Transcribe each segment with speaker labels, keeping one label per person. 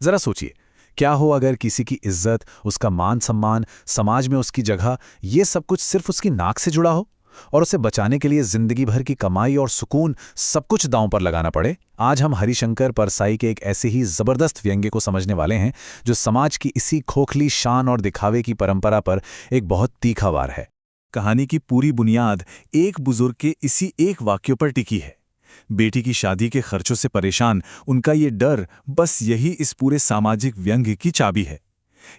Speaker 1: जरा सोचिए, क्या हो अगर किसी की इज्जत, उसका मान सम्मान, समाज में उसकी जगह, ये सब कुछ सिर्फ उसकी नाक से जुड़ा हो और उसे बचाने के लिए जिंदगी भर की कमाई और सुकून सब कुछ दांव पर लगाना पड़े। आज हम हरिशंकर परसाई के एक ऐसे ही जबरदस्त व्यंग्य को समझने वाले हैं जो समाज की इसी खोखली शान और दिखावे की परंपरा पर एक बहुत तीखा वार है।
Speaker 2: कहानी की पूरी बुनियाद एक बुजुर्ग के इसी एक वाक्य पर टिकी है। बेटी की शादी के खर्चों से परेशान उनका ये डर, बस यही इस पूरे सामाजिक व्यंग्य की चाबी है।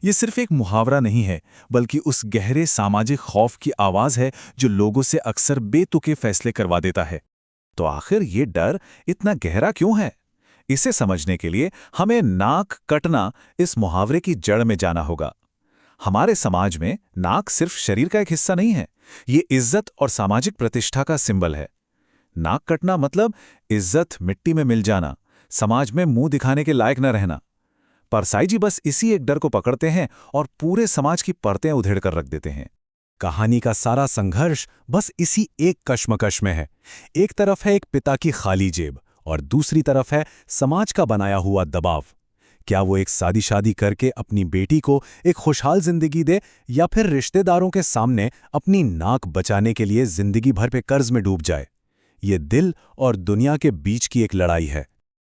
Speaker 2: ये सिर्फ एक मुहावरा नहीं है, बल्कि उस गहरे सामाजिक खौफ की आवाज है जो लोगों से अक्सर बेतुके फैसले करवा देता है। तो आखिर ये डर इतना गहरा क्यों है? इसे समझने के लिए हमें नाक कटना इस मुहावरे की जड़ में जाना होगा। हमारे समाज में नाक सिर्फ शरीर का एक हिस्सा नहीं है, ये इज्जत और सामाजिक प्रतिष्ठा का सिंबल है। नाक कटना मतलब इज्जत मिट्टी में मिल जाना, समाज में मुंह दिखाने के लायक न रहना। परसाई जी बस इसी एक डर को पकड़ते हैं और पूरे समाज की परतें उधेड़ कर रख देते हैं।
Speaker 1: कहानी का सारा संघर्ष बस इसी एक कश्मकश में है। एक तरफ है एक पिता की खाली जेब और दूसरी तरफ है समाज का बनाया हुआ दबाव। क्या वो एक सादी शादी करके अपनी बेटी को एक खुशहाल जिंदगी दे या फिर रिश्तेदारों के सामने अपनी नाक बचाने के लिए जिंदगी भर पे कर्ज में डूब जाए? ये दिल और दुनिया के बीच की एक लड़ाई है।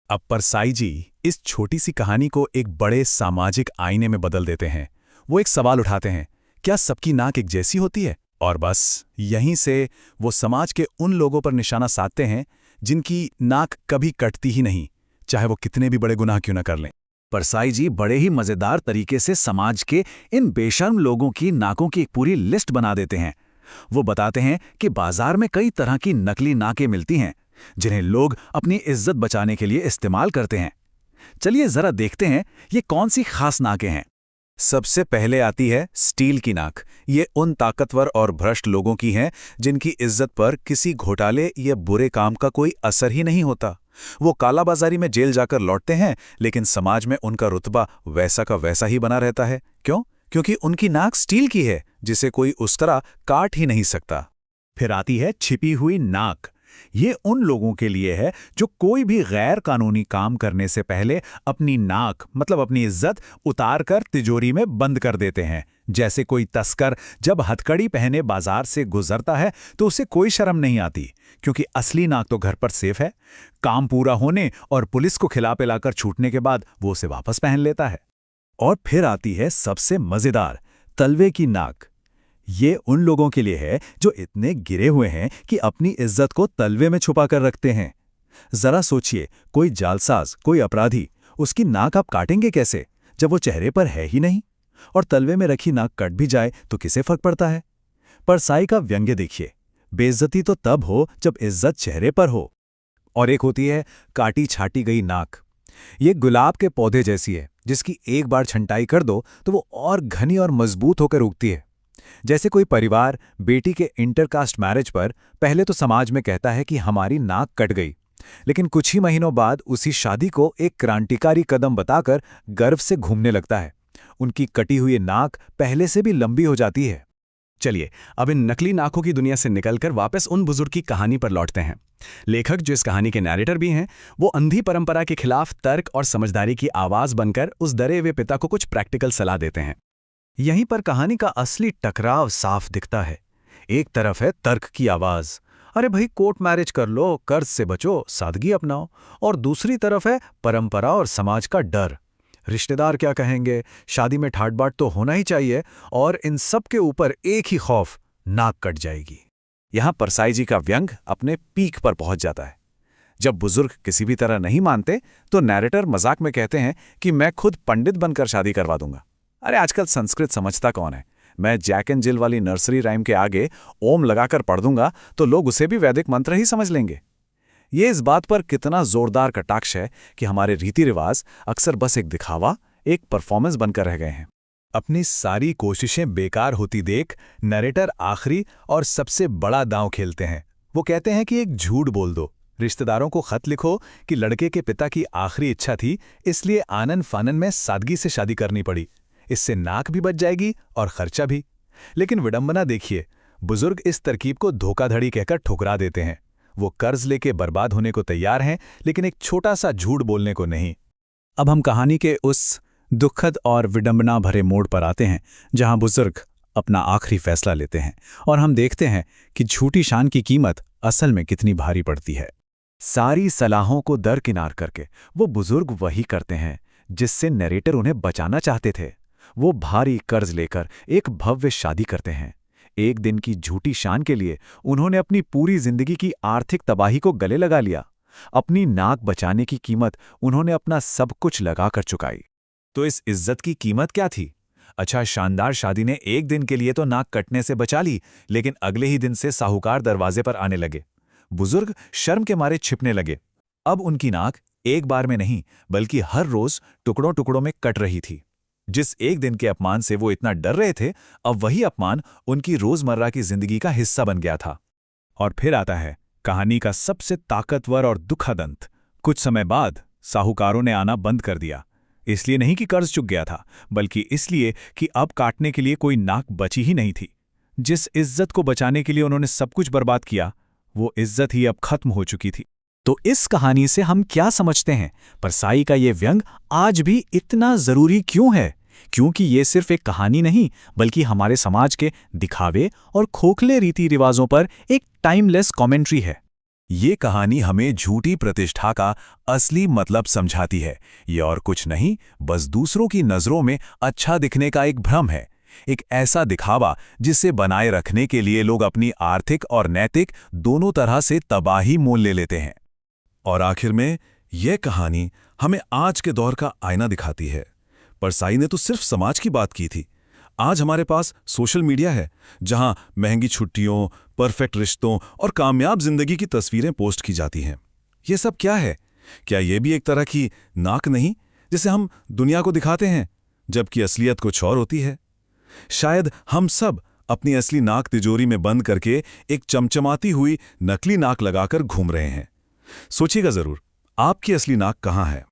Speaker 1: अब परसाई जी इस छोटी सी कहानी को एक बड़े सामाजिक आईने में बदल देते हैं। वो एक सवाल उठाते हैं, क्या सबकी नाक एक जैसी होती है? और बस यहीं से वो समाज के उन लोगों पर निशाना साधते हैं जिनकी नाक कभी कटती ही नहीं, चाहे वो कितने भी बड़े गुनाह क्यों न कर लें। परसाई जी बड़े ही मजेदार तरीके से समाज के इन बेशर्म लोगों की नाकों की एक पूरी लिस्ट बना देते हैं। वो बताते हैं कि बाजार में कई तरह की नकली नाकें मिलती हैं जिन्हें लोग अपनी इज्जत बचाने के लिए इस्तेमाल करते हैं। चलिए जरा देखते हैं ये कौन सी खास नाकें हैं। सबसे पहले आती है स्टील की नाक। ये उन ताकतवर और भ्रष्ट लोगों की हैं जिनकी इज्जत पर किसी घोटाले या बुरे काम का कोई असर ही नहीं होता। वो कालाबाजारी में जेल जाकर लौटते हैं, लेकिन समाज में उनका रुतबा वैसा का वैसा ही बना रहता है। क्यों? क्योंकि उनकी नाक स्टील की है जिसे कोई उस तरह काट ही नहीं सकता। फिर आती है छिपी हुई नाक। ये उन लोगों के लिए है जो कोई भी गैर कानूनी काम करने से पहले अपनी नाक मतलब अपनी इज्जत उतार कर तिजोरी में बंद कर देते हैं। जैसे कोई तस्कर जब हथकड़ी पहने बाजार से गुजरता है तो उसे कोई शर्म नहीं आती, क्योंकि असली नाक तो घर पर सेफ है। काम पूरा होने और पुलिस को खिला पिलाकर छूटने के बाद वो उसे वापस पहन लेता है। और फिर आती है सबसे मजेदार, तलवे की नाक। ये उन लोगों के लिए है जो इतने गिरे हुए हैं कि अपनी इज्जत को तलवे में छुपा कर रखते हैं। जरा सोचिए, कोई जालसाज, कोई अपराधी, उसकी नाक आप काटेंगे कैसे जब वो चेहरे पर है ही नहीं? और तलवे में रखी नाक कट भी जाए तो किसे फर्क पड़ता है? परसाई का व्यंग्य देखिए, बेइज्जती तो तब हो जब इज्जत चेहरे पर हो। और एक होती है काटी छाटी गई नाक। ये गुलाब के पौधे जैसी है जिसकी एक बार छंटाई कर दो तो वो और घनी और मजबूत होकर उगती है। जैसे कोई परिवार बेटी के इंटरकास्ट मैरिज पर पहले तो समाज में कहता है कि हमारी नाक कट गई, लेकिन कुछ ही महीनों बाद उसी शादी को एक क्रांतिकारी कदम बताकर गर्व से घूमने लगता है। उनकी कटी हुई नाक पहले से भी लंबी हो जाती है। चलिए अब इन नकली नाकों की दुनिया से निकलकर वापस उन बुजुर्ग की कहानी पर लौटते हैं। लेखक जो इस कहानी के नैरेटर भी हैं, वो अंधी परंपरा के खिलाफ तर्क और समझदारी की आवाज बनकर उस डरे हुए पिता को कुछ प्रैक्टिकल सलाह देते हैं। यहीं पर कहानी का असली टकराव साफ दिखता है। एक तरफ है तर्क की आवाज, अरे भाई कोर्ट मैरिज कर लो, कर्ज से बचो, सादगी अपनाओ। और दूसरी तरफ है परंपरा और समाज का डर, रिश्तेदार क्या कहेंगे, शादी में ठाट बाट तो होना ही चाहिए, और इन सब के ऊपर एक ही खौफ, नाक कट जाएगी। यहां परसाई जी का व्यंग अपने पीक पर पहुंच जाता है। जब बुजुर्ग किसी भी तरह नहीं मानते तो नैरेटर मजाक में कहते हैं कि मैं खुद पंडित बनकर शादी करवा दूंगा। अरे आजकल संस्कृत समझता कौन है, मैं जैक एंड जिल वाली नर्सरी राइम के आगे ओम लगाकर पढ़ दूंगा तो लोग उसे भी वैदिक मंत्र ही समझ लेंगे। ये इस बात पर कितना जोरदार कटाक्ष है कि हमारे रीति रिवाज अक्सर बस एक दिखावा, एक परफॉर्मेंस बनकर रह गए हैं। अपनी सारी कोशिशें बेकार होती देख नरेटर आखिरी और सबसे बड़ा दांव खेलते हैं। वो कहते हैं कि एक झूठ बोल दो, रिश्तेदारों को खत लिखो कि लड़के के पिता की आखिरी इच्छा थी, इसलिए आनन फानन में सादगी से शादी करनी पड़ी। इससे नाक भी बच जाएगी और खर्चा भी। लेकिन विडंबना देखिए, बुजुर्ग इस तरकीब को धोखाधड़ी कहकर ठुकरा देते हैं। वो कर्ज लेके बर्बाद होने को तैयार हैं, लेकिन एक छोटा सा झूठ बोलने को नहीं। अब हम कहानी के उस दुखद और विडंबना भरे मोड़ पर आते हैं जहां बुजुर्ग अपना आखिरी फैसला लेते हैं और हम देखते हैं कि झूठी शान की कीमत असल में कितनी भारी पड़ती है।
Speaker 2: सारी सलाहों को दरकिनार करके वो बुजुर्ग वही करते हैं जिससे नरेटर उन्हें बचाना चाहते थे। वो भारी कर्ज लेकर एक भव्य शादी करते हैं। एक दिन की झूठी शान के लिए उन्होंने अपनी पूरी जिंदगी की आर्थिक तबाही को गले लगा लिया। अपनी नाक बचाने की कीमत उन्होंने अपना सब कुछ लगाकर चुकाई। तो इस इज्जत की कीमत क्या थी? अच्छा, शानदार शादी ने एक दिन के लिए तो नाक कटने से बचा ली, लेकिन अगले ही दिन से साहूकार दरवाजे पर आने लगे। बुजुर्ग शर्म के मारे छिपने लगे। अब उनकी नाक एक बार में नहीं बल्कि हर रोज टुकड़ों टुकड़ों में कट रही थी। जिस एक दिन के अपमान से वो इतना डर रहे थे, अब वही अपमान उनकी रोजमर्रा की जिंदगी का हिस्सा बन गया था।
Speaker 1: और फिर आता है कहानी का सबसे ताकतवर और दुखद अंत। कुछ समय बाद साहूकारों ने आना बंद कर दिया। इसलिए नहीं कि कर्ज चुक गया था, बल्कि इसलिए कि अब काटने के लिए कोई नाक बची ही नहीं थी। जिस इज्जत को बचाने के लिए उन्होंने सब कुछ बर्बाद किया, वो इज्जत ही अब खत्म हो चुकी थी। तो इस कहानी से हम क्या समझते हैं? परसाई का ये व्यंग आज भी इतना जरूरी क्यों है? क्योंकि ये सिर्फ एक कहानी नहीं, बल्कि हमारे समाज के दिखावे और खोखले रीति रिवाजों पर एक टाइमलेस कमेंट्री है।
Speaker 2: ये कहानी हमें झूठी प्रतिष्ठा का असली मतलब समझाती है। ये और कुछ नहीं, बस दूसरों की नज़रों में अच्छा दिखने का एक भ्रम है। एक ऐसा दिखावा जिसे बनाए रखने के लिए लोग अपनी आर्थिक और नैतिक दोनों तरह से तबाही मोल ले लेते हैं।
Speaker 3: और आखिर में यह कहानी हमें आज के दौर का आईना दिखाती है। परसाई ने तो सिर्फ समाज की बात की थी। आज हमारे पास सोशल मीडिया है, जहां महंगी छुट्टियों, परफेक्ट रिश्तों और कामयाब जिंदगी की तस्वीरें पोस्ट की जाती हैं। ये सब क्या है? क्या ये भी एक तरह की नाक नहीं, जिसे हम दुनिया को दिखाते हैं, जबकि असलियत कुछ और होती है? शायद हम सब अपनी असली नाक तिजोरी में बंद करके एक चमचमाती हुई नकली नाक लगाकर घूम रहे हैं। सोचिएगा जरूर, आपकी असली नाक कहाँ है?